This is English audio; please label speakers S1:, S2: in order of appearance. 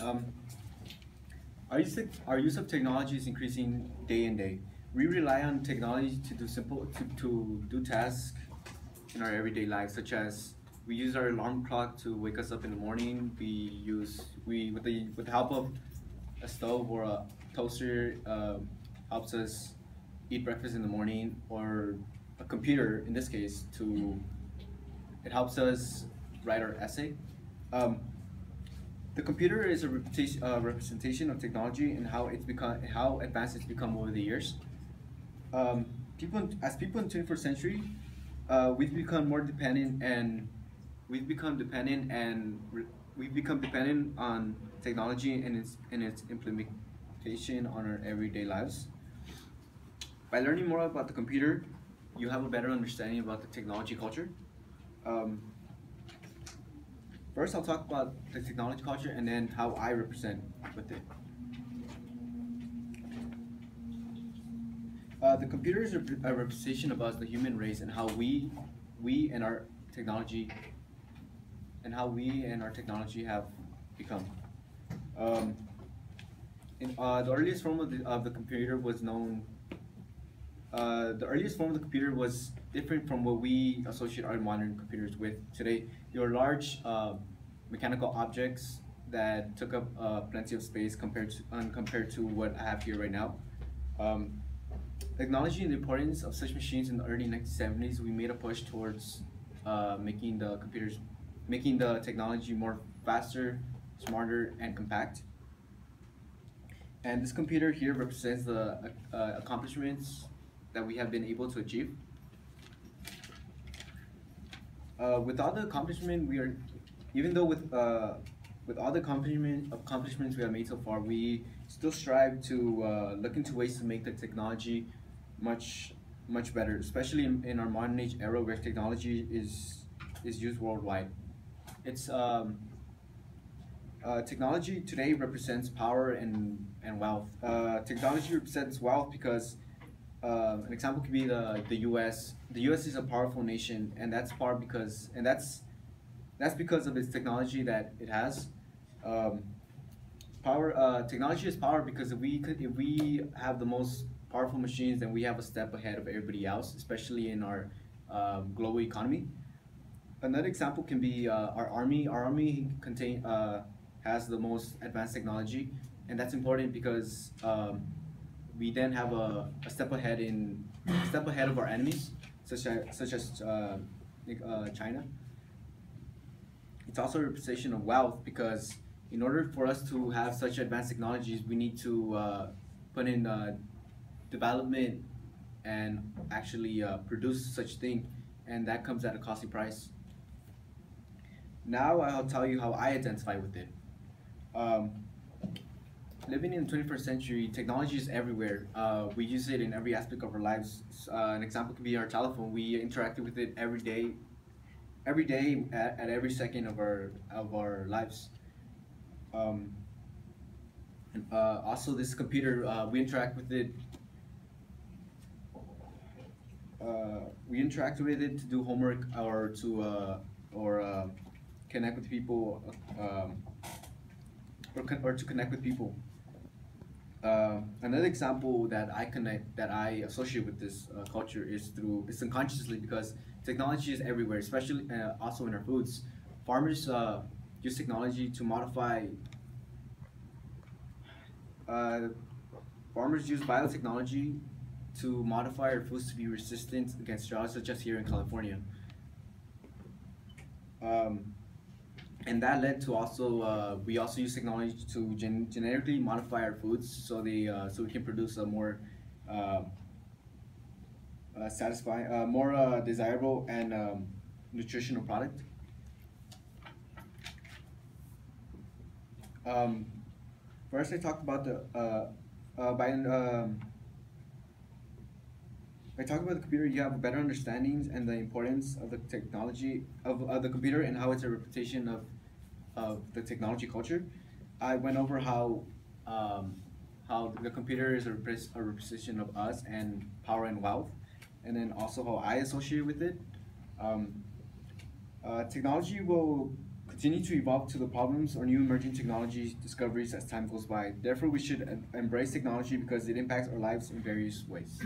S1: Um, our use of technology is increasing day and day. We rely on technology to do to do tasks in our everyday lives, such as we use our alarm clock to wake us up in the morning. We with the help of a stove or a toaster helps us eat breakfast in the morning, or a computer in this case to it helps us write our essay. Um, the computer is a representation of technology and how advanced it's become over the years. Um, as people in 21st century, we've become more dependent and we've become dependent and re- we've become dependent on technology and its implementation on our everyday lives. By learning more about the computer, you have a better understanding about the technology culture. Um, First, I'll talk about the technology culture and then how I represent with it. The computer is a representation of us, the human race, and how we and our technology, and how we and our technology have become. Um, the earliest form of the computer was known. The earliest form of the computer was different from what we associate our modern computers with today. They were large mechanical objects that took up plenty of space compared to what I have here right now. Um, Acknowledging the importance of such machines in the early 1970s, we made a push towards making the technology more faster, smarter, and compact. And this computer here represents the accomplishments that we have been able to achieve. With all the accomplishment we are, even though with all the accomplishments we have made so far, we still strive to look into ways to make the technology much much better, especially in our modern age era where technology is used worldwide. It's Technology today represents power and wealth. Technology represents wealth because an example could be the U.S. The U.S. is a powerful nation, and that's because of its technology that it has. Um, Technology is power because if we have the most powerful machines, then we have a step ahead of everybody else, especially in our global economy. Another example can be our army. Our army has the most advanced technology, and that's important because we then have a step ahead of our enemies, such as China. It's also a representation of wealth because in order for us to have such advanced technologies, we need to put in development and actually produce such thing, and that comes at a costly price. Now I'll tell you how I identify with it. Um, Living in the 21st century, technology is everywhere. We use it in every aspect of our lives. An example could be our telephone. We interact with it every day at every second of our lives. Um, Also, this computer, we interact with it to do homework or connect with people, or to connect with people. Another example that I associate with this culture is unconsciously because technology is everywhere, especially also in our foods. Farmers use technology to modify. Uh, Farmers use biotechnology to modify our foods to be resistant against drought, such as here in California. Um, and that led to we also use technology to genetically modify our foods so we can produce a more uh, satisfying, more desirable and nutritional product. Um, First, I talked about the by I talk about the computer. You have better understandings and the importance of the technology of the computer and how it's a representation of the technology culture. I went over how the computer is a representation of us and power and wealth, and then also how I associate with it. Um, Technology will continue to evolve to the problems or new emerging technology discoveries as time goes by. Therefore, we should embrace technology because it impacts our lives in various ways.